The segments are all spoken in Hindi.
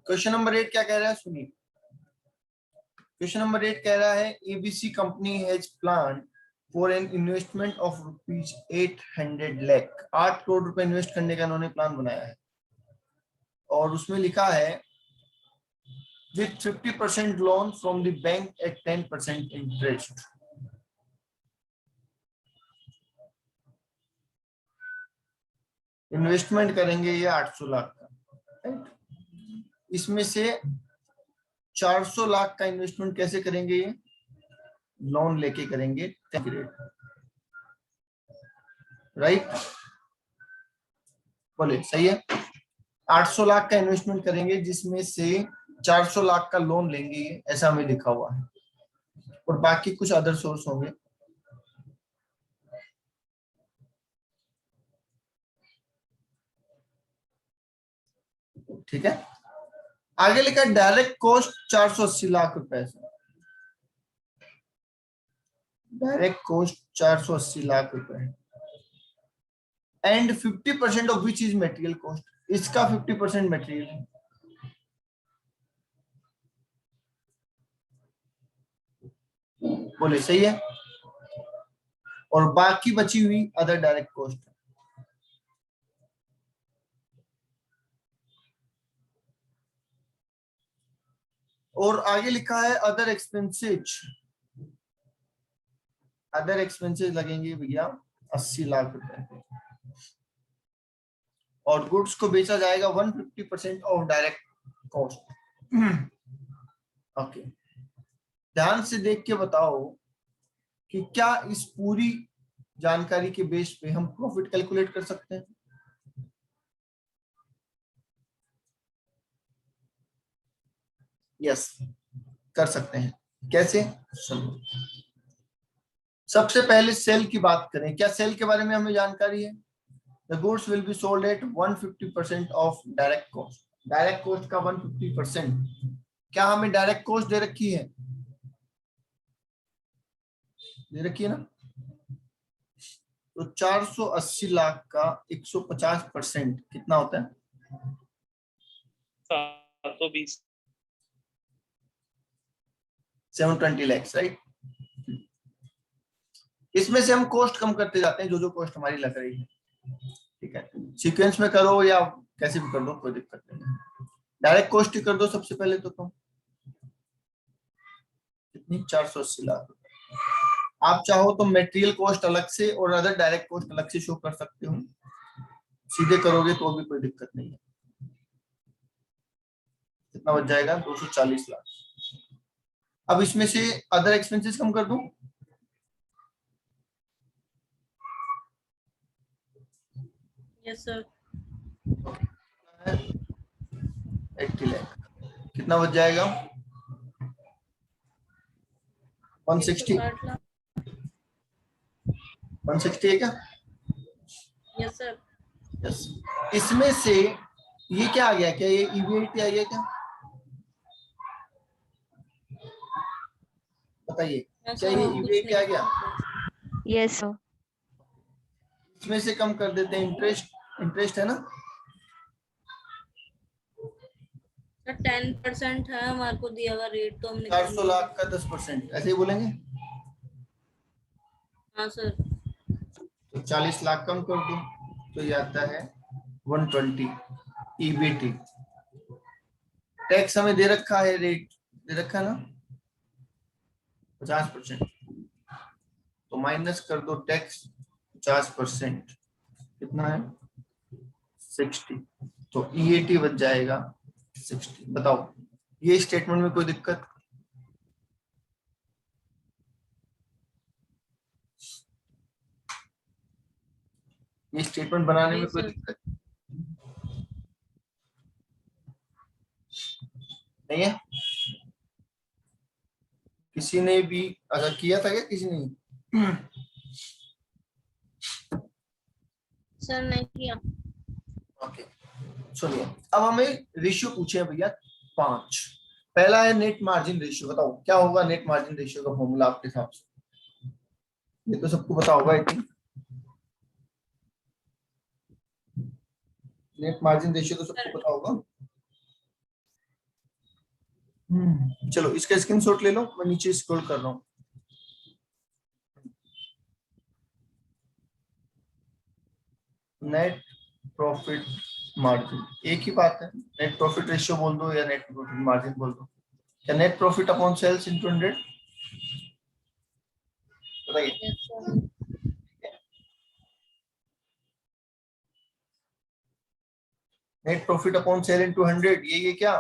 क्वेश्चन नंबर 8 क्या कह रहा है सुनिए। क्वेश्चन नंबर 8 कह रहा है ABC company has plan for an investment of ₹800 lakh. 8 crore रुपए इन्वेस्ट करने का इन्होंने प्लान बनाया है और उसमें लिखा है with 50% loan from the bank at 10% interest. Investment करेंगे ये 800 लाख का। इसमें से 400 लाख का इन्वेस्टमेंट कैसे करेंगे? ये लोन लेके करेंगे, राइट? बोले सही है। 800 लाख का इन्वेस्टमेंट करेंगे जिसमें से 400 लाख का लोन लेंगे, ऐसा हमें लिखा हुआ है, और बाकी कुछ अदर सोर्स होंगे। ठीक है, आगे लिखा डायरेक्ट कॉस्ट 480 लाख रुपए से। डायरेक्ट कॉस्ट 480 लाख रुपए and 50% of which is material cost. इसका 50% मटेरियल है। बोले सही है। और बाकी बची हुई अदर डायरेक्ट कॉस्ट है। और आगे लिखा है अदर एक्सपेंसेज। अदर एक्सपेंसेज लगेंगे भैया 80 लाख रुपए, और गुड्स को बेचा जाएगा 150% ऑफ डायरेक्ट कॉस्ट। ओके, ध्यान से देख के बताओ कि क्या इस पूरी जानकारी के बेस पे हम प्रॉफिट कैलकुलेट कर सकते हैं? यस, कर सकते हैं। कैसे? सुनो, सबसे पहले सेल की बात करें। क्या सेल के बारे में हमें जानकारी है? The goods will be sold at 150% of direct cost. Direct cost का 150%। क्या हमें डायरेक्ट कॉस्ट दे रखी है? दे रखी है ना। तो 480 लाख का 150% कितना होता है? 720। 720 lakhs, राइट? इसमें से हम कॉस्ट कम करते जाते हैं, जो जो कॉस्ट हमारी लग रही है। ठीक है, सीक्वेंस में करो या कैसे भी कर दो, कोई दिक्कत नहीं। डायरेक्ट कॉस्ट ही कर दो सबसे पहले तो तुम कितनी, 480 लाख। आप चाहो तो मटेरियल कॉस्ट अलग से और अदर डायरेक्ट कॉस्ट अलग से शो कर सकते हो। सीधे करोगे तो भी कोई दिक्कत नहीं है। कितना बच जाएगा? 240 लाख। अब इसमें से अदर एक्सपेंसेस कम कर दूं? Yes sir. 80 लाख। कितना बच जाएगा? 160। 160 है क्या? Yes sir. यस। इसमें से ये क्या आ गया? क्या ये ईबीटी आ गया क्या? बताइए, क्या ये ईबीटी आ गया? Yes sir. इसमें से कम कर देते हैं इंटरेस्ट। इंटरेस्ट है ना सर, 10% है हमारे को दिया हुआ रेट, तो हमने 400 लाख का 10%, ऐसे ही बोलेंगे। हाँ सर। तो 40 लाख कम कर दो तो ये आता है 120 ईबीटी। टैक्स हमें दे रखा है, रेट दे रखा है ना 50%, तो माइनस कर दो टैक्स 50%, कितना है 60। तो ईएटी बच जाएगा 60। बताओ ये स्टेटमेंट में कोई दिक्कत? ये स्टेटमेंट बनाने में कोई दिक्कत नहीं है? किसी ने भी अगर किया था क्या? किसी ने? सर नहीं किया। ओके, सुनिए, अब हमें रेशियो पूछे हैं भैया 5। पहला है नेट मार्जिन रेशियो। बताओ क्या होगा नेट मार्जिन रेशियो का फॉर्मूला आपके हिसाब से? ये तो सबको पता होगा। नेट मार्जिन रेशियो तो सबको पता होगा। चलो इसका स्क्रीनशॉट ले लो, मैं नीचे स्क्रॉल कर रहा हूँ। नेट प्रॉफिट मार्जिन एक ही बात है, नेट प्रॉफिट रेशियो बोल दो या नेट प्रॉफिट मार्जिन बोल दो। क्या net profit upon sales into 100? बताइए। Yes, sir. Net profit upon sale into 100, ये क्या?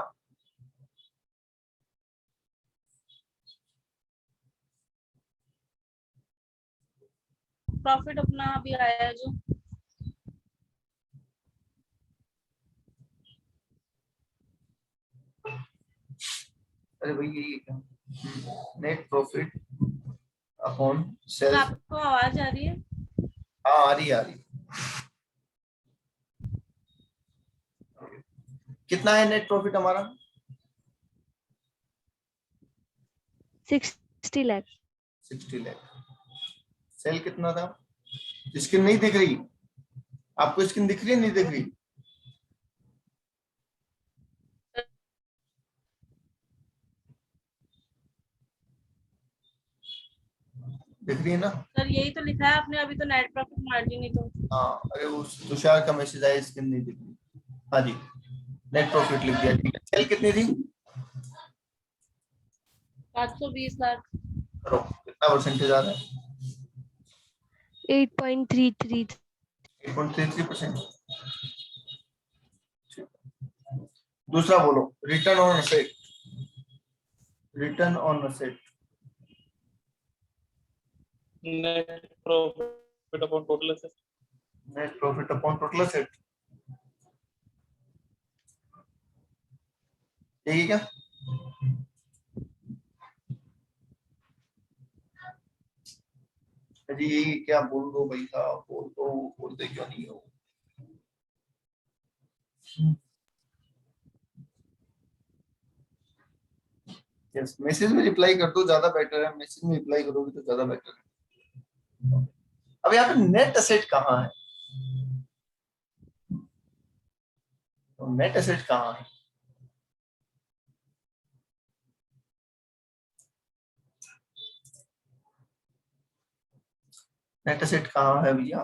प्रॉफिट अपना अभी आया है जो। अरे भाई ये क्या? Net profit upon sir sales. आपको आवाज आ रही है? हाँ आ रही, आ रही। कितना है नेट प्रॉफिट हमारा? 60 lakh. 60 लाख। सेल कितना था? स्क्रीन नहीं दिख रही आपको? स्क्रीन दिख रही है नहीं दिख रही? दिख रही है ना? सर यही तो लिखा है आपने अभी तो, नेट प्रॉफिट मार्जिन ही तो। हाँ अरे वो तुषार का मैसेज आया, स्क्रीन नहीं दिख रही। हाँ जी, नेट प्रॉफिट लिख दिया, ठीक है। सेल कितनी थी? 520 लाख। करो कितना परसेंटेज आ रहा है? 8.33. 8.33%। दूसरा बोलो, return on asset. Return on asset. Net profit upon total asset. Net profit upon total asset, ठीक है क्या? जी यही क्या? बोल दो भाई साहब, बोल दो, बोलते क्यों नहीं हो? यस, मैसेज में रिप्लाई कर दो, ज्यादा बेटर है। मैसेज में रिप्लाई करोगे तो ज्यादा बेटर है। अब यहाँ पे नेट एसेट कहाँ है? तो नेट एसेट कहाँ है? नेट एसेट कहाँ है भैया?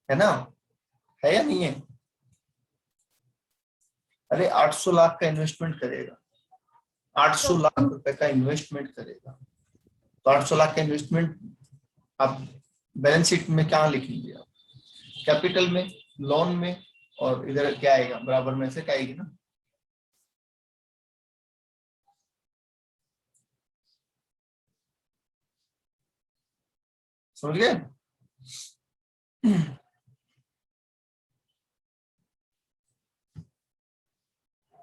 है ना? है या नहीं है? अरे 800 लाख का इन्वेस्टमेंट करेगा, 800 लाख रुपए का इन्वेस्टमेंट करेगा, तो 800 लाख का इन्वेस्टमेंट आप बैलेंस शीट में क्या लिखेंगे आप? कैपिटल में, लोन में, और इधर क्या आएगा बराबर में? से आएगी ना? समझ गए?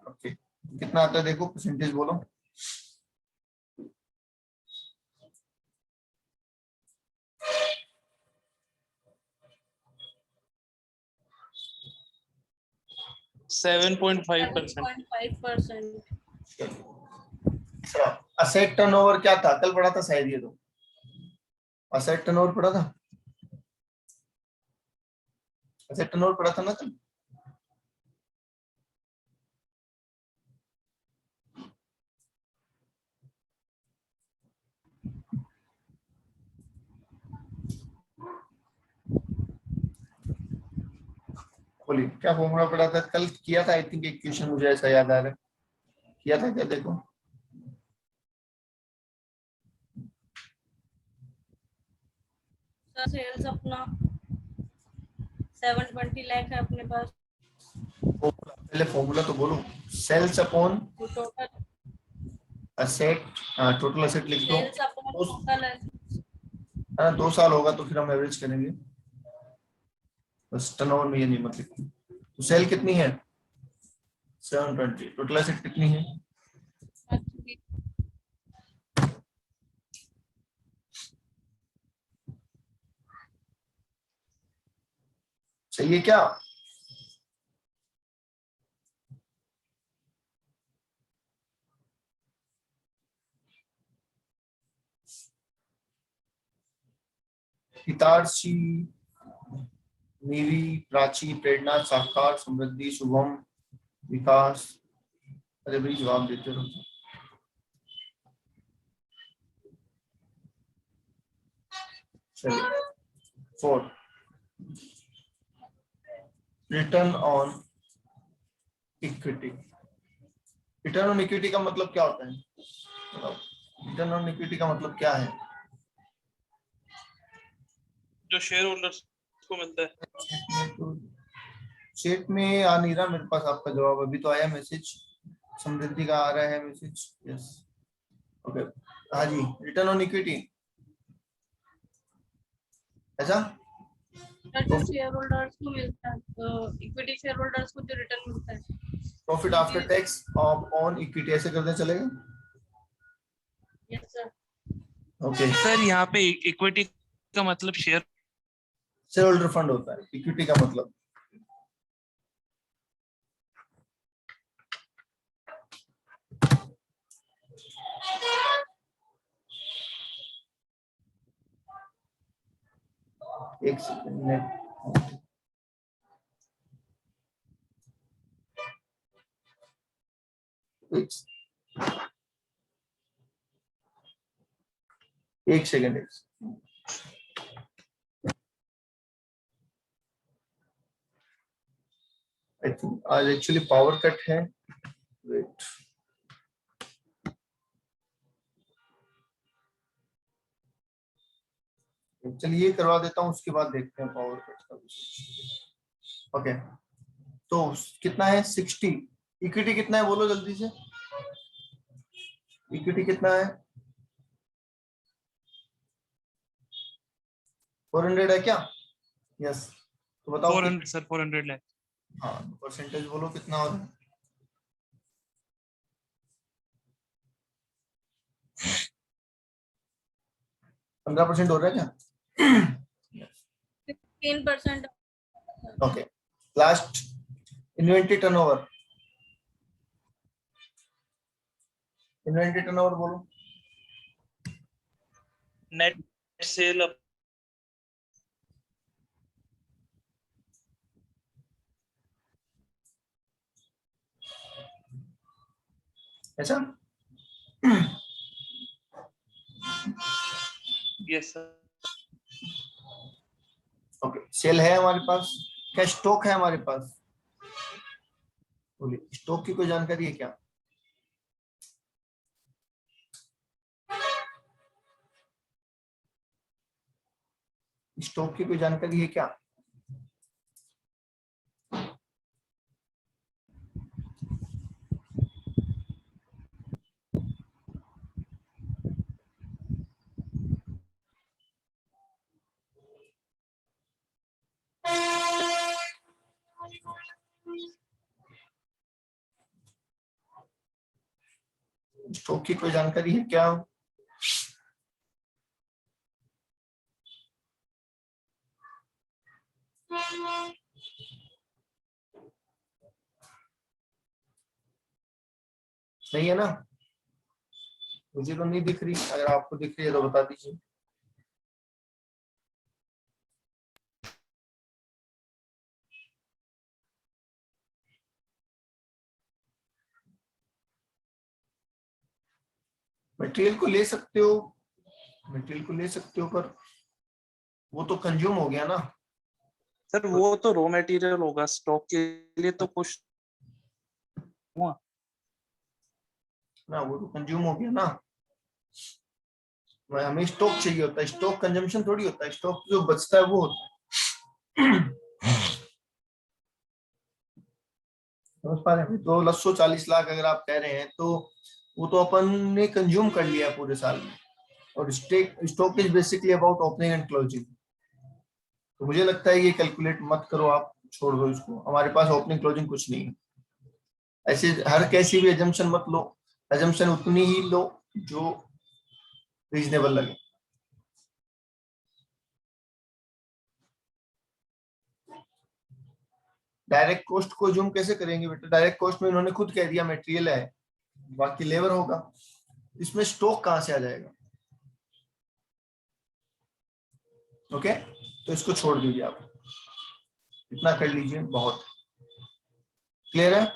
ओके, कितना आता है देखो, परसेंटेज बोलो। सेवन 7.5%। 7.5%। असेट टर्नओवर क्या था? कल पढ़ा था शायद ये तो। असेट टर्नओवर पढ़ा था? असेट टर्नओवर पढ़ा था ना कल? बोलिए क्या फॉर्मूला पढ़ा था कल? किया था आई थिंक, एक क्वेश्चन मुझे ऐसा याद आ रहा है। किया था क्या? देखो सर सेल्स अपना 720 लाख है अपने पास। पहले फॉर्मूला तो बोलो। सेल्स अपॉन तो टोटल असेट, टोटल असेट लिख दो। सेल्स अपॉन टोटल है। 2 साल होगा तो फिर हम एवरेज करेंगे, बस टर्नओवर में ये नहीं मत लिखो। तो सेल कितनी है? 720। टोटल एसेट कितनी है? सही है क्या? हितार्शी नीवी, प्राची, प्रेरणा, साकार, समृद्धि, शुभम, विकास। अरे भाई जवाब देते रहो। चलिए 4, return on equity. Return on equity का मतलब क्या होता है? रिटर्न ऑन इक्विटी का मतलब क्या है? जो शेयर होल्डर्स को मिलता है। चैट में आ नहीं रहा मेरे पास आपका जवाब, अभी तो आया मैसेज, समृद्धि का आ रहा है मैसेज। यस ओके, हाँ जी, रिटर्न ऑन इक्विटी ऐसा। जो शेयर होल्डर्स को मिलता है, इक्विटी शेयर होल्डर्स को जो रिटर्न मिलता है, profit after tax on equity, ऐसे करते चलेगा। Yes sir. ओके, सर यहाँ पे इक्विटी का मतलब शेयर शेयर होल्डर फंड होता है, इक्विटी का मतलब। एक सेकंड में, एक सेकंड। आई थिंक आज एक्चुअली पावर कट है। वेट, चलिए ये करवा देता हूँ, उसके बाद देखते हैं पावर कट का विषय। ओके, तो कितना है 60, इक्विटी कितना है बोलो जल्दी से, इक्विटी कितना है? 400 है क्या? यस, तो बताओ 400 सर 400 लाख। हाँ, परसेंटेज बोलो कितना हो रहा है? 15% हो रहा है क्या? 15%। Okay, last inventory turnover, inventory turnover बोलो। नेट सेल ऐसा। Yes sir. ओके, सेल है हमारे पास, क्या स्टॉक है हमारे पास? बोलिए, स्टॉक की कोई जानकारी है क्या? स्टॉक की कोई जानकारी है क्या? स्टॉक की कोई जानकारी है क्या? नहीं है ना, मुझे तो नहीं दिख रही, अगर आपको दिख रही है तो बता दीजिए। मटेरियल को ले सकते हो, मटेरियल को ले सकते हो, पर वो तो कंज्यूम हो गया ना। सर वो तो रॉ मटेरियल होगा, स्टॉक के लिए तो कुछ हुआ ना, वो तो कंज्यूम हो गया ना। हमें स्टॉक चाहिए होता है, स्टॉक कंजम्पशन थोड़ी होता है, स्टॉक जो बचता है वो होता है। समझ पा रहे हैं? तो 140 लाख अगर आप कह रहे हैं तो वो तो अपन ने कंज्यूम कर लिया पूरे साल में, और stock is basically about opening and closing. तो मुझे लगता है ये कैलकुलेट मत करो आप, छोड़ दो इसको, हमारे पास ओपनिंग क्लोजिंग कुछ नहीं है। ऐसे हर कैसी भी एजम्पशन मत लो, एजम्पशन उतनी ही लो जो रीजनेबल लगे। डायरेक्ट कॉस्ट को जूम कैसे करेंगे बेटा? डायरेक्ट कॉस्ट में इन्होंने खुद कह दिया मटेरियल है, बाकी लेबर होगा, इसमें स्टॉक कहां से आ जाएगा? ओके, तो इसको छोड़ दीजिए आप। इतना कर लीजिए, बहुत क्लियर है।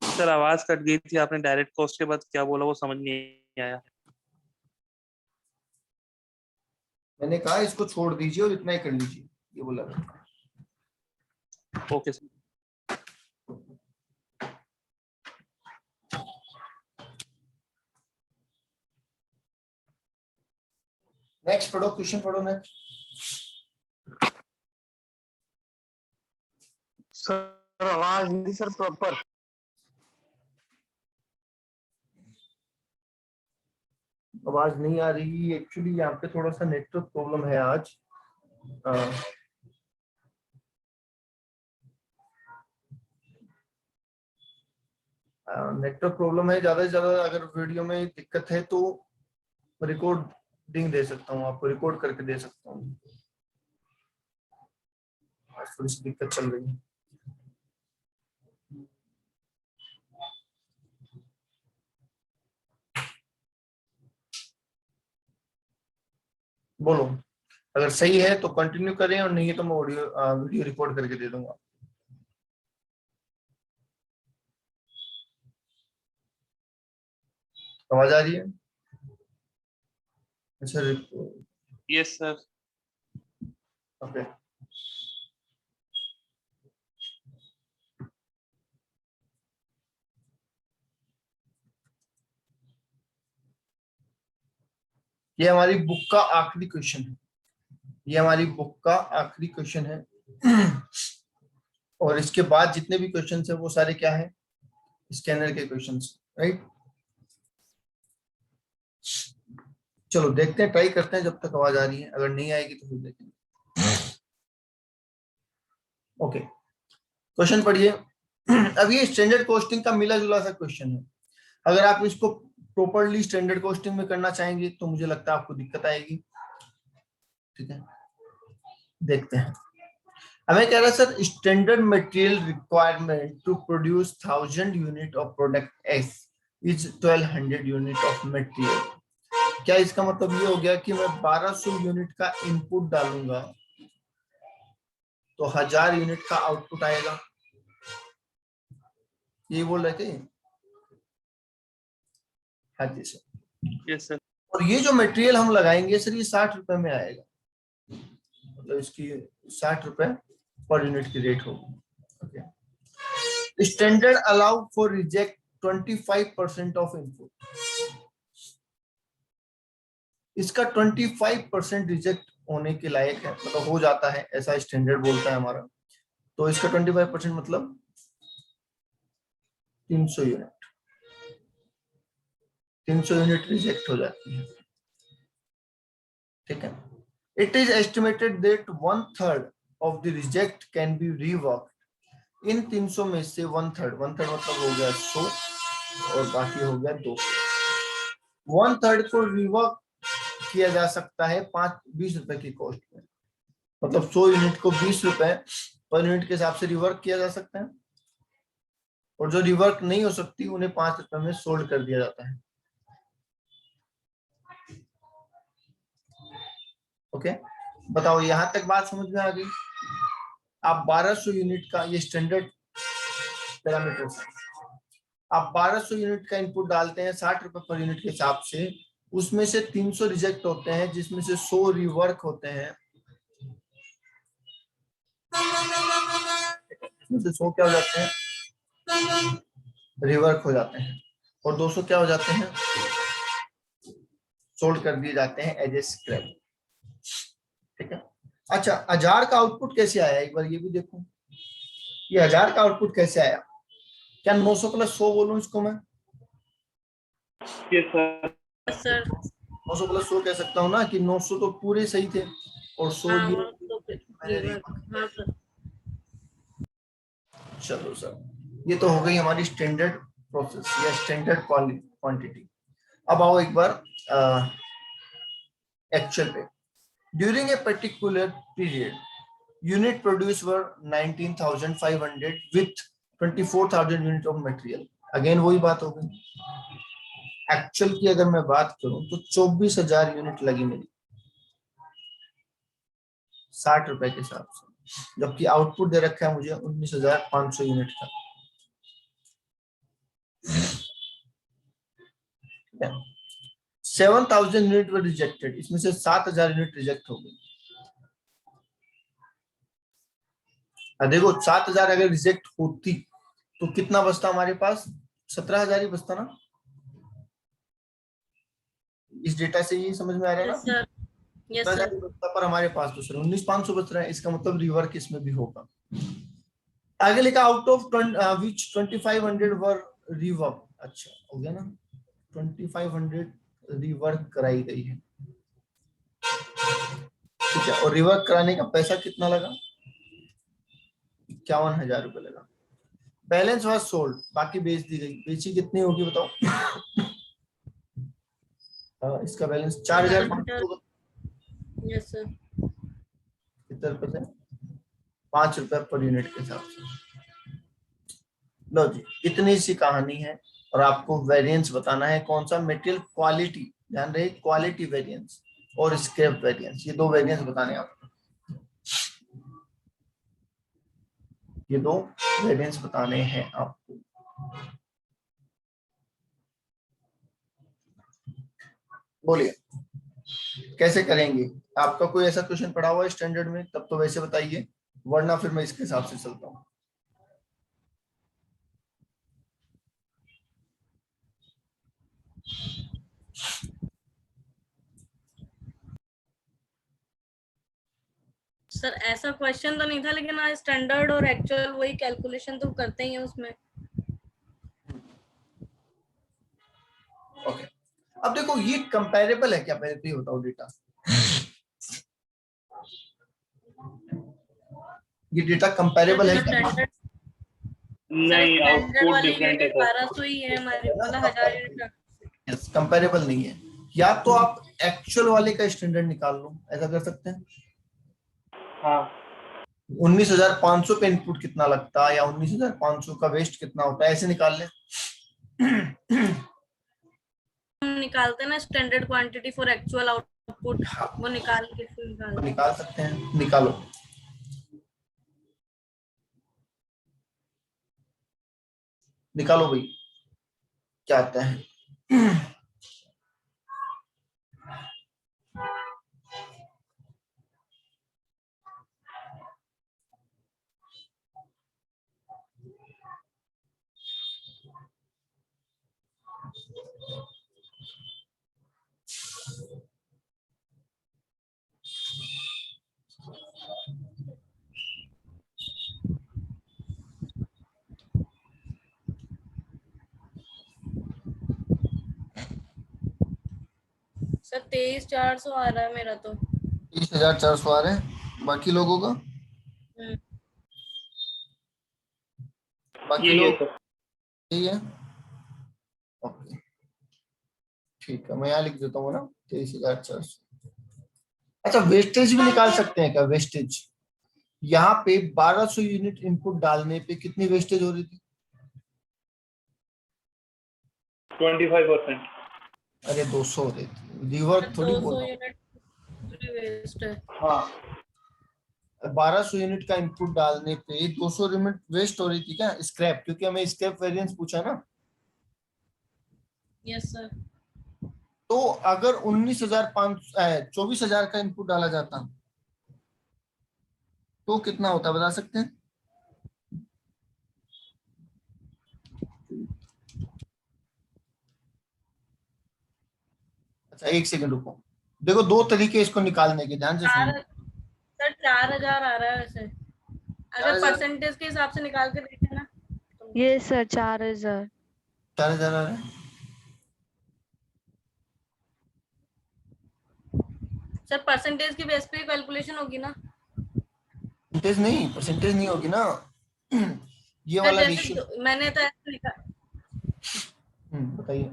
सर आवाज कट गई थी, आपने डायरेक्ट कॉस्ट के बाद क्या बोला वो समझ नहीं आया। मैंने कहा इसको छोड़ दीजिए और इतना ही कर लीजिए, ये बोला था। Okay sir. नेक्स्ट पढ़ो, क्वेश्चन पढ़ो नेक्स्ट। सर आवाज नहीं सर प्रॉपर। आवाज नहीं आ रही एक्चुअली, यहाँ पे थोड़ा सा नेटवर्क प्रॉब्लम है आज। नेटवर्क प्रॉब्लम है, ज्यादा से ज्यादा अगर वीडियो में दिक्कत है तो रिकॉर्डिंग दे सकता हूँ, आपको रिकॉर्ड करके दे सकता हूँ। आज थोड़ी सी दिक्कत चल रही है। बोलो, अगर सही है तो कंटिन्यू करें और नहीं है तो मैं वीडियो रिकॉर्ड करके दे दूंगा। आवाज आ रही है? अच्छा, यस सर। ओके। ये हमारी बुक का आखिरी क्वेश्चन है, ये हमारी बुक का आखिरी क्वेश्चन है। और इसके बाद जितने भी क्वेश्चन है वो सारे क्या है, स्कैनर के क्वेश्चंस, राइट। चलो देखते हैं, ट्राई करते हैं जब तक आवाज आ रही है, अगर नहीं आएगी तो फिर देखेंगे। ओके, क्वेश्चन पढ़िए। अब ये स्टैंडर्ड कॉस्टिंग का मिला जुला सा क्वेश्चन है। अगर आप इसको प्रॉपरली स्टैंडर्ड कॉस्टिंग में करना चाहेंगे तो मुझे लगता है आपको दिक्कत आएगी। ठीक है, देखते हैं। हमें कह रहा है sir, standard material requirement to produce 1000 unit of product X is 1200 unit of material. क्या इसका मतलब ये हो गया कि मैं 1200 यूनिट का इनपुट डालूंगा तो 1000 यूनिट का आउटपुट आएगा, ये बोल रहे थे? हाँ जी सर। Yes sir. और ये जो मटेरियल हम लगाएंगे सर, ये 60 रुपए में आएगा, मतलब इसकी 60 रुपए पर यूनिट की रेट होगी। Okay. Standard allow for reject 25% of input. इसका 25% रिजेक्ट होने के लायक है, मतलब हो जाता है, ऐसा स्टैंडर्ड बोलता है हमारा। तो इसका 25% मतलब 300 यूनिट, 300 यूनिट रिजेक्ट हो जाती है। ठीक है। It is estimated that 1/3 of the reject can be reworked। इन 300 में से 1/3 मतलब हो गया 100 और बाकी हो गया 200। 1/3 को रिवर्क किया जा सकता है 20 रुपए की कॉस्ट में, मतलब 100 यूनिट को 20 रुपए पर यूनिट के हिसाब से रिवर्क किया जा सकता है, और जो रिवर्क नहीं हो सकती उन्हें 5 रुपए में सोल्ड कर दिया जाता है। ओके, बताओ यहां तक बात समझ में आ गई? आप 1200 यूनिट का, ये स्टैंडर्ड पैरामीटर्स है, आप 1200 यूनिट का इनपुट डालते हैं 60 रुपए पर यूनिट के हिसाब से, उसमें से 300 रिजेक्ट होते हैं, जिसमें से 100 रिवर्क होते हैं, इसमें से 100 क्या हो जाते हैं, रिवर्क हो जाते हैं, और 200 क्या हो जाते हैं, सोल्ड कर दिए जाते हैं एज ए स्क्रैप। ठीक है। अच्छा, 1000 का आउटपुट कैसे आया, एक बार ये भी देखो, ये 1000 का आउटपुट कैसे आया? क्या 900 प्लस 100 बोलूं इसको मैं? Yes sir. सर 900 प्लस 100 कह सकता हूँ ना, कि 900 तो पूरे सही थे और 100 हाँ ये वो तो हाँ सर। चलो सर, ये तो हो गई हमारी स्टैंडर्ड प्रोसेस या स्टैंडर्ड क्वांटिटी। अब आओ एक बार एक्चुअल पे। During a particular period unit produce were 19,500 with 24,000 unit of material. Again वही बात हो गई, एक्चुअल की अगर मैं बात करूं तो 24,000 यूनिट लगी मेरी। ₹60 के हिसाब से, जबकि आउटपुट दे रखा है मुझे 19,500 यूनिट का। 7,000 यूनिट वर रिजेक्टेड, इसमें से 7,000 यूनिट रिजेक्ट हो गई। देखो 7,000 अगर रिजेक्ट होती तो कितना बचता हमारे पास? 17,000 ही बचता ना। इस डेटा से ये समझ में आ रहा है यस ना? Sir, yes 17,000 sir. ही बचता, पर हमारे पास तो सिर्फ 19,500 बच रहा है। इसका मतलब रिवर्क इसमें भी होगा। आगे लिखा out of which 2,500 were rework. अच्छा हो गया ना, 2,500 रिवर्क कराई गई है, ठीक है। और रिवर्क कराने का पैसा कितना लगा? 51,000 रुपए लगा। बैलेंस वॉज सोल्ड, बाकी बेच दी गई। बेची कितनी होगी बताओ? इसका बैलेंस 4,500 होगा। Yes sir. कितने रुपए थे? ₹5 पर यूनिट के हिसाब से। लो जी, इतनी सी कहानी है। और आपको वेरिएंस बताना है कौन सा? मटेरियल क्वालिटी, ध्यान रहे, क्वालिटी वेरिएंस और स्क्रैप वेरिएंस, ये दो वेरिएंस बताने हैं आपको। ये दो वेरिएंस बताने हैं आपको। बोलिए कैसे करेंगे? आपका कोई ऐसा क्वेश्चन पड़ा हुआ है स्टैंडर्ड में? तब तो वैसे बताइए, वरना फिर मैं इसके हिसाब से चलता हूँ। सर ऐसा क्वेश्चन तो नहीं था, लेकिन आज स्टैंडर्ड और एक्चुअल वही कैलकुलेशन तो करते ही हैं उसमें। ओके, अब देखो ये कंपैरेबल है क्या? पहले तो ये बताओ डेटा, ये डेटा कंपैरेबल है क्या? स्टैंडर्ड नहीं, स्टैंडर्ड आउटपुट वाली डिफरेंट यूनिट है। 1200 ही है हमारी, मतलब 1000 यूनिट। यस, कंपैरेबल नहीं है। या तो आप एक्चुअल वाले का स्टैंडर्ड निकाल लो, ऐसा कर सकते हैं। हाँ, 19,500 पे इनपुट कितना लगता है, या 19,500 का वेस्ट कितना होता है, ऐसे निकाल ले। हम निकालते हैं ना standard quantity for actual output, वो निकाल के फिर निकालते हैं। निकाल सकते हैं, निकालो। निकालो भाई, क्या आता है? सर 23,400 आ रहा है मेरा तो। 30,400 आ रहे हैं, बाकी लोगों का? बाकी यही है लोग सर। यही है। ओके ठीक है, मैं यहाँ लिख देता हूँ ना 23,400। अच्छा, वेस्टेज भी निकाल सकते हैं क्या? वेस्टेज यहाँ पे 1,200 यूनिट इनपुट डालने पे कितनी वेस्टेज हो रही थी? 25%। अरे 200 हो रही थी, रिवर्क थोड़ी बोल 200 रहा हूँ। यूनिट वेस्ट है। हाँ, 1,200 यूनिट का इनपुट डालने पे 200 यूनिट वेस्ट हो रही थी क्या? स्क्रैप, क्योंकि हमें स्क्रैप वेरिएंस पूछा ना। Yes sir. तो अगर 24,000 का इनपुट डाला जाता तो कितना होता बता सकते हैं? अच्छा एक सेकंड रुको, देखो दो तरीके इसको निकालने के, ध्यान से सुनो। सर 4,000 आ रहा है वैसे, अगर 4,000 परसेंटेज के हिसाब से निकाल के देखें ना तो। ये सर 4,000। 4,000 आ रहा है। सर परसेंटेज की बेस पे कैलकुलेशन होगी ना। परसेंटेज नहीं होगी ना। ये सर वाला जैसे रेशियो। मैंने तो ऐसे निकाला, बताइए।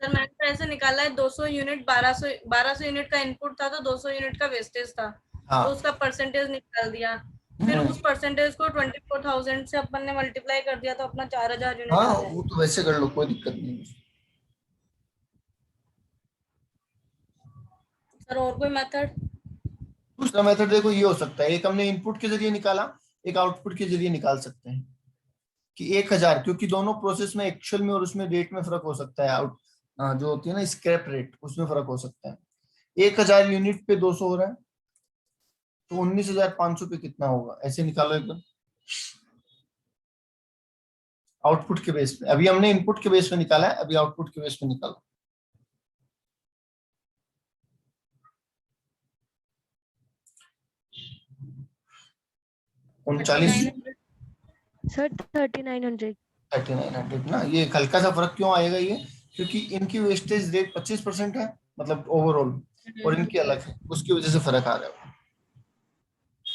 सर मैंने तो ऐसे निकाला है 200 यूनिट 1200 यूनिट का इनपुट था, तो 200 यूनिट का वेस्टेज था। हाँ। तो उसका परसेंटेज निकाल दिया, फिर उस परसेंटेज को 24,000 से अपन ने मल्टीप्लाई कर दिया, तो अपना 4,000 यूनिट हाँ आ वो जाएगा। तो वैसे कर लो, कोई दिक्कत नहीं है। सर और कोई मेथड? दूसरा मेथड देखो ये हो सकता है, एक हमने इनपुट के जरिए निकाला, एक आउटपुट के जरिए निकाल सकते हैं कि 1000, क्योंकि दोनों प्रोसेस में एक्चुअल में और उसमें रेट में फर्क हो सकता है। जो होती है ना स्क्रैप रेट, उसमें फर्क हो सकता है। 1000 यूनिट पे 200 हो रहा है, तो 19,500 पे कितना होगा, ऐसे निकालो एक बार आउटपुट के बेस पे। अभी हमने इनपुट के बेस पे निकाला है, अभी आउटपुट के बेस पे निकालो। 39, 3900। सर 3900। 3900 ना, ये हल्का सा फर्क क्यों आएगा ये, क्योंकि इनकी वेस्टेज रेट 25% है, मतलब ओवरऑल, और इनकी अलग है, उसकी वजह से फर्क आ रहा है।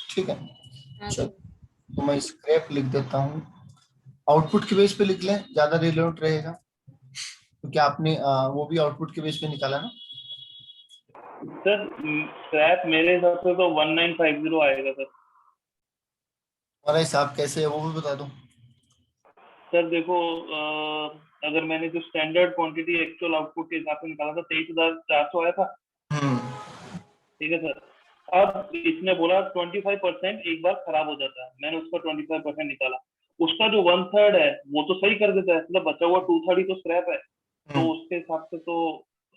ठीक है, हाँ चलो सर। तो मैं स्क्रैप लिख देता हूँ, आउटपुट के बेस पे लिख लें, ज्यादा रिलेवेंट रहेगा, क्योंकि आपने वो भी आउटपुट के बेस पे निकाला ना। सर स्क्रैप मेरे हिसाब से तो 1950 आएगा सर। हमारा हिसाब कैसे है वो भी बता दो। सर देखो अगर मैंने जो स्टैंडर्ड क्वांटिटी एक्चुअल आउटपुट के हिसाब से निकाला था 23,400 आया था। ठीक है सर। अब इसने बोला 25% एक बार खराब हो जाता है, मैंने उसका 25% निकाला, उसका जो 1/3 है वो तो सही कर देता है, मतलब बचा हुआ 2/3 ही तो स्क्रैप है, तो उसके हिसाब से तो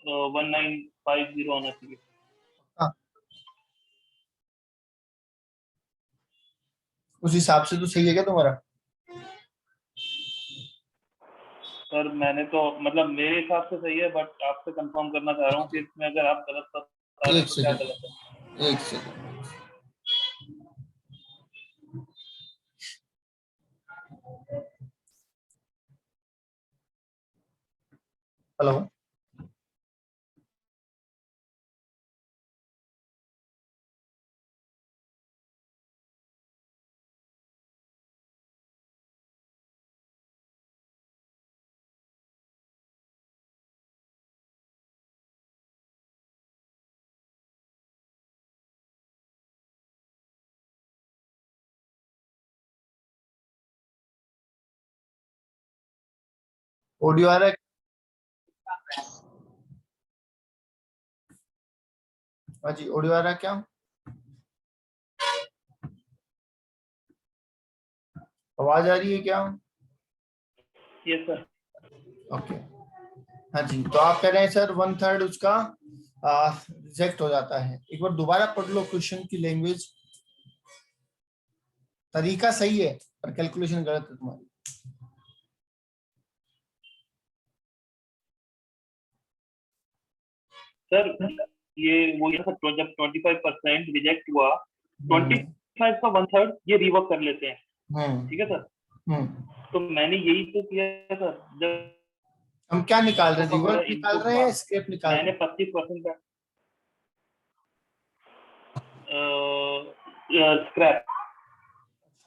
1950 आना चाहिए। हाँ, उस हिसाब से तो सही है क्या तुम्हारा? सर मैंने तो मतलब मेरे हिसाब से सही है, बट आपसे कंफर्म करना चाह रहा हूँ कि इसमें अगर आप गलत बता रहे एक हैं तो क्या सेकंड, गलत है। एक सेकंड। हेलो, ऑडियो आ रहा है? हाँ जी, ऑडियो आ रहा है क्या? आवाज आ रही है क्या? Yes sir. ओके, हाँ जी, तो आप कह रहे हैं सर 1/3 उसका रिजेक्ट हो जाता है। एक बार दोबारा पढ़ लो क्वेश्चन की लैंग्वेज, तरीका सही है पर कैलकुलेशन गलत है तुम्हारी। सर ये वो ये सर जब 25% रिजेक्ट हुआ, 25 का 1/3 ये रिवर्क कर लेते हैं। हम्म ठीक है सर। हम्म तो मैंने यही तो किया है सर, जब हम क्या निकाल रहे हैं, का पूरा रिवर्स निकाल इनपुट रहे हैं हुआ या स्क्रैप निकाल रहे मैंने हैं? 25% का स्क्रैप।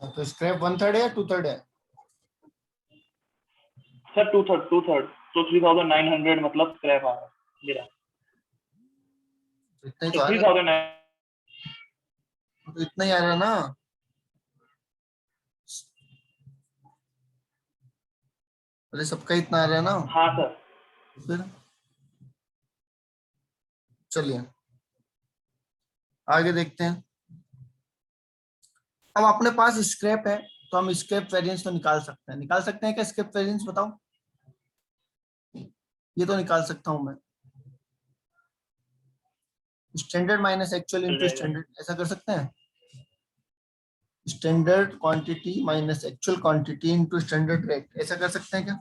हाँ, तो स्क्रैप 1/3 है या 2/3 है? सर 2/3 तो 3,900 मतलब स्क्रैप आ रहा है मेरा। तो इतना ही तो तो आ रहा 3,000 है, तो इतना ही आ रहा है ना। अरे सबका इतना आ रहा है ना। हाँ सर। फिर चलिए आगे देखते हैं। अब अपने पास स्क्रैप है, तो हम स्क्रैप वेरिएंस तो निकाल सकते हैं। निकाल सकते हैं क्या स्क्रैप वेरिएंस, बताओ? ये तो निकाल सकता हूं मैं, स्टैंडर्ड माइनस एक्चुअल चल इनटू जाएगा। स्टैंडर्ड, ऐसा कर सकते हैं। Standard quantity minus actual quantity into standard rate, ऐसा कर सकते हैं क्या?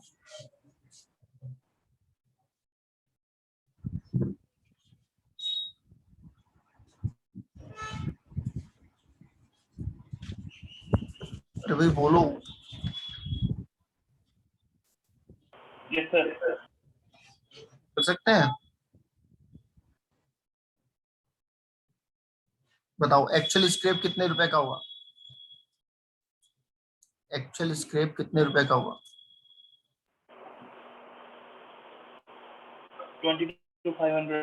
अरे भाई बोलो, यस सर। कर सकते हैं? बताओ एक्चुअल स्क्रैप कितने रुपए का हुआ? एक्चुअल स्क्रैप कितने रुपए का हुआ? 22,500।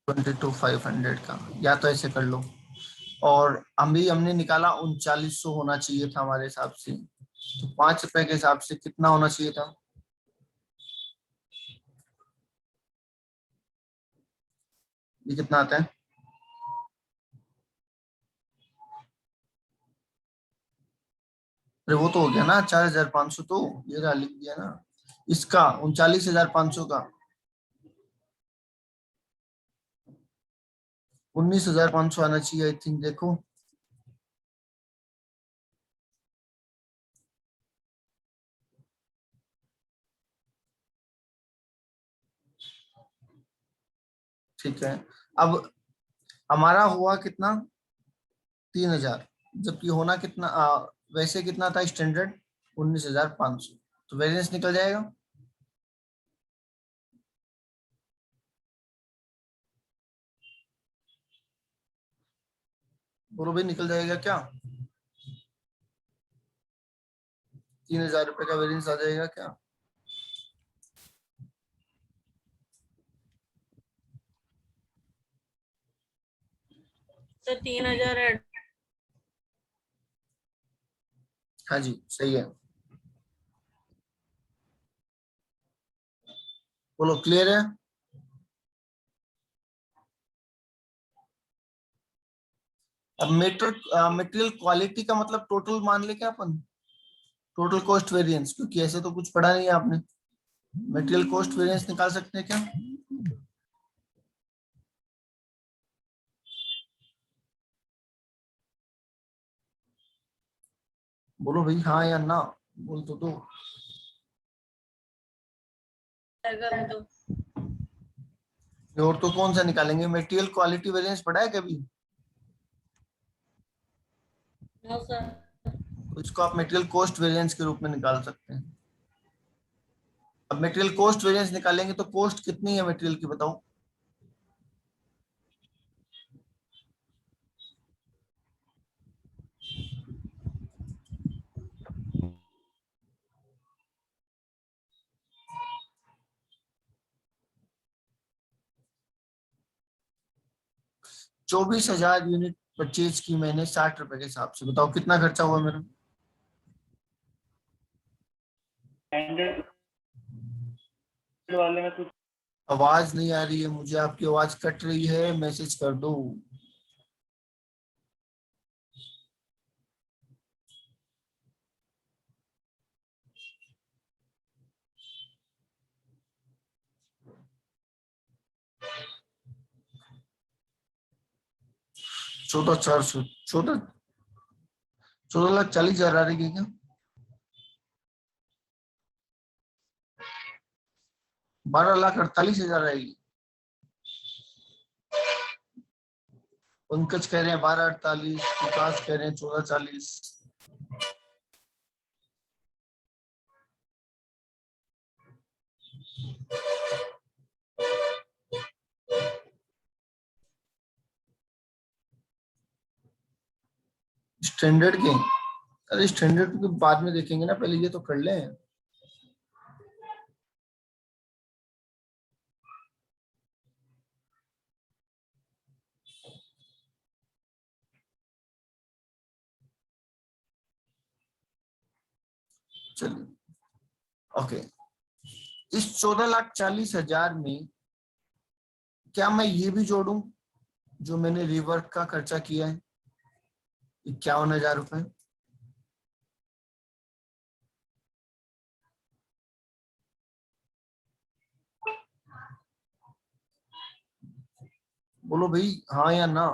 22,500 का, या तो ऐसे कर लो। और अभी हमने निकाला 3900 होना चाहिए था हमारे हिसाब से, तो 5 रुपए के हिसाब से कितना होना चाहिए था? ये कितना आता है? अरे वो तो हो गया ना 4,500, तो ये रहा, लिख दिया ना। इसका 39,500 का 19,500 आना चाहिए आई थिंक, देखो। ठीक है, अब हमारा हुआ कितना, 3,000, जबकि होना कितना, वैसे कितना था स्टैंडर्ड, 19,500, तो वेरिएंस निकल जाएगा। बोलो भाई, निकल जाएगा क्या? 3,000 रुपए का वेरिएंस आ जाएगा क्या? तो 3,000 ऐड। हाँ जी, सही है। बोलो, क्लियर है? अब मटेरियल क्वालिटी का मतलब टोटल मान ले क्या अपन, टोटल कॉस्ट वेरिएंस, क्योंकि ऐसे तो कुछ पढ़ा नहीं है आपने। मटेरियल कॉस्ट वेरिएंस निकाल सकते हैं क्या? बोलो भाई, हाँ या ना, बोल तो दो। अगर तो और तो कौन सा निकालेंगे, मटेरियल क्वालिटी वेरिएंस पढ़ा है कभी? No sir. तो इसको आप मटेरियल कॉस्ट वेरिएंस के रूप में निकाल सकते हैं। अब मटेरियल कॉस्ट वेरिएंस निकालेंगे तो कॉस्ट कितनी है मटेरियल की, बताओ। चौबीस हजार यूनिट परचेज की मैंने 60 रुपए के हिसाब से, बताओ कितना खर्चा हुआ मेरा? स्टैंडर्ड वाले में कुछ आवाज नहीं आ रही है मुझे, आपकी आवाज कट रही है, मैसेज कर दो। चौदह चार सौ, चौदह 14,40,000 आ रही है क्या? 12,48,000 आएगी। पंकज कह रहे हैं 12,48, विकास कह रहे हैं 14,40। स्टैंडर्ड के, अरे स्टैंडर्ड के बाद में देखेंगे ना, पहले ये तो कर लें। चलिए, ओके। इस 14,40,000 में क्या मैं ये भी जोड़ूं जो मैंने रिवर्क का खर्चा किया है, 51,000 रुपए? बोलो भाई, हाँ या ना।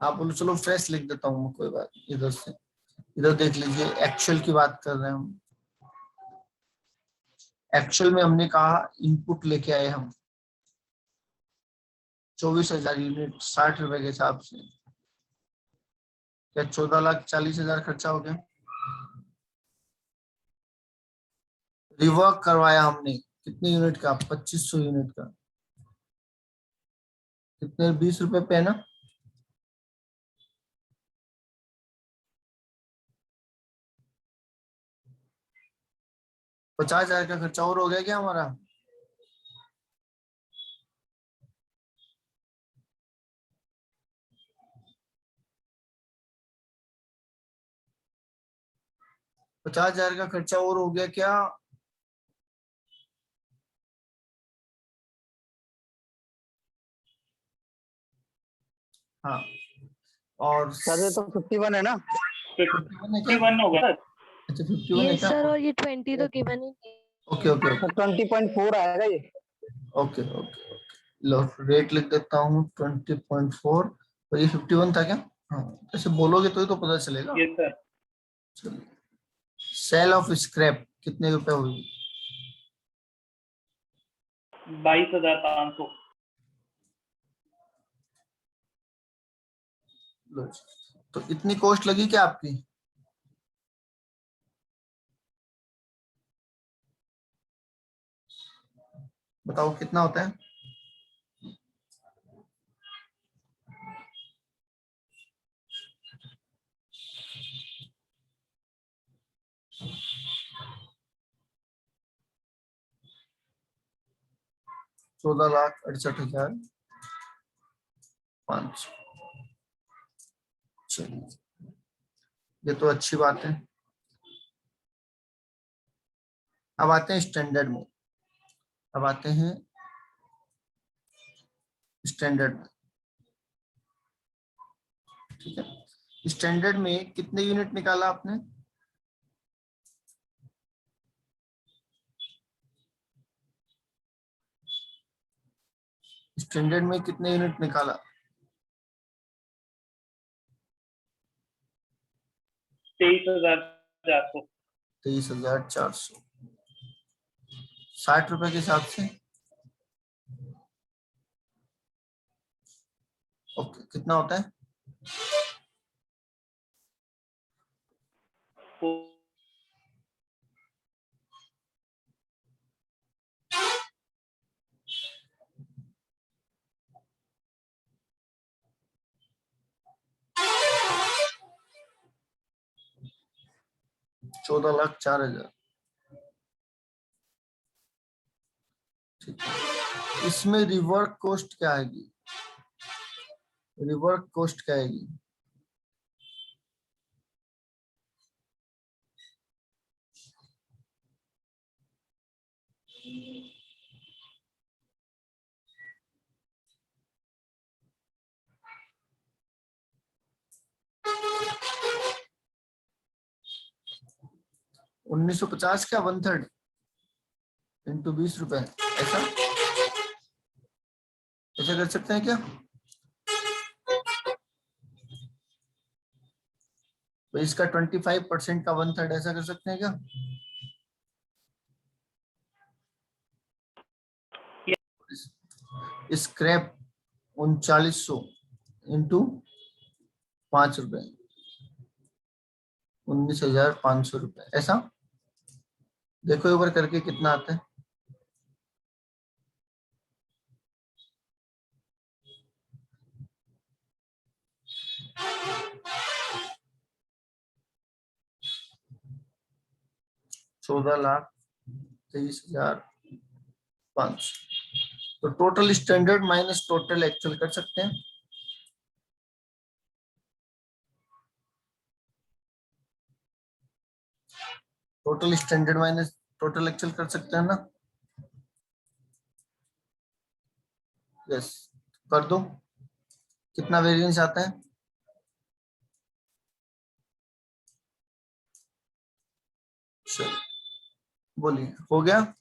आप बोलो, चलो फ्रेश लिख देता हूँ मैं, कोई बात नहीं, इधर से इधर देख लीजिए, एक्चुअल की बात कर रहे हैं हम। एक्चुअल में हमने कहा इनपुट लेके आए हम 24,000 यूनिट 60 रुपए के हिसाब से, क्या 14,40,000 खर्चा हो गया? रिवर्क करवाया हमने कितने यूनिट का, 2,500 यूनिट का, कितने, 20 रुपए पे है ना? ₹50,000 का खर्चा और हो गया क्या हमारा? ₹50,000 का खर्चा और हो गया क्या? हाँ, और सर ये तो 51 है ना? 51 है क्या? 51 होगा सर। अच्छा 51 है यस क्या? सर, और ये 20 तो गिवन ही नहीं है। ओके ओके 20.4 आएगा ये। Okay okay. लो रेट लिख देता हूँ 20.4 और ये 51 था क्या? हाँ ऐसे बोलोगे तो ही तो पता चलेगा। Yes sir. चलिए सेल ऑफ स्क्रैप कितने रुपए हुई? 22,500। लो जी। तो इतनी कॉस्ट लगी क्या आपकी? बताओ कितना होता है? ₹14,68,500। चलिए ये तो अच्छी बात है। अब आते हैं स्टैंडर्ड में। अब आते हैं स्टैंडर्ड में। ठीक है स्टैंडर्ड में कितने यूनिट निकाला आपने? स्टैंडर्ड में कितने यूनिट निकाला? 23,400। 23,400। 60 रुपए के हिसाब से। ओके कितना होता है? तो 14,04,000। ठीक है इसमें रिवर्क कॉस्ट क्या आएगी? रिवर्क कॉस्ट क्या आएगी? ₹1950 क्या 1/3 इंटू 20 रुपए ऐसा ऐसा कर सकते हैं क्या? तो इसका 25% का 1/3 ऐसा कर सकते हैं क्या? स्क्रैप 3900 इंटू 5 रुपए 19,500 रुपए ऐसा। देखो एक बार करके कितना आता है। ₹14,23,500। तो total standard minus total actual कर सकते हैं। Total standard minus total actual कर सकते हैं ना? यस कर दो। कितना वेरिएंस आता है? चलो बोलिए हो गया।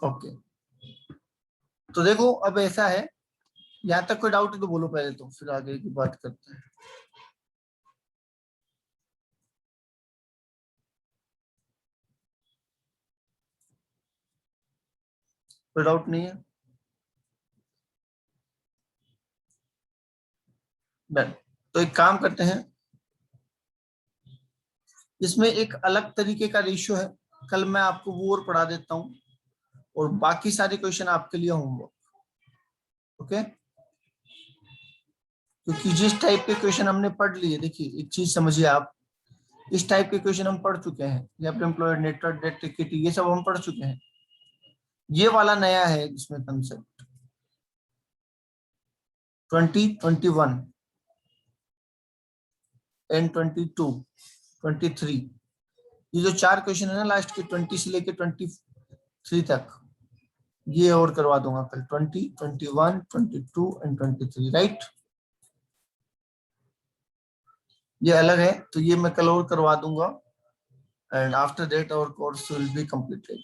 ओके तो देखो अब ऐसा है यहाँ तक कोई डाउट है तो बोलो पहले तो फिर आगे की बात करते हैं। कोई डाउट नहीं है? डन। तो एक काम करते हैं इसमें एक अलग तरीके का रेशियो है कल मैं आपको वो और पढ़ा देता हूँ और बाकी सारे क्वेश्चन आपके लिए होमवर्क। ओके क्योंकि जिस टाइप के क्वेश्चन हमने पढ़ लिए देखिए एक चीज समझिए आप इस टाइप के क्वेश्चन हम पढ़ चुके हैं या फिर एम्प्लॉयर नेटवर्क डेट इक्विटी ये सब हम पढ़ चुके हैं। ये वाला नया है इसमें कंसेप्ट 2021 एंड 22 23, ये जो 4 क्वेश्चन है ना लास्ट के 20 से लेके 23 तक, ये और करवा दूंगा कल 20, 21, 22 एंड 23, राइट। ये अलग है तो ये मैं कल और करवा दूंगा, and after that our course will be completed.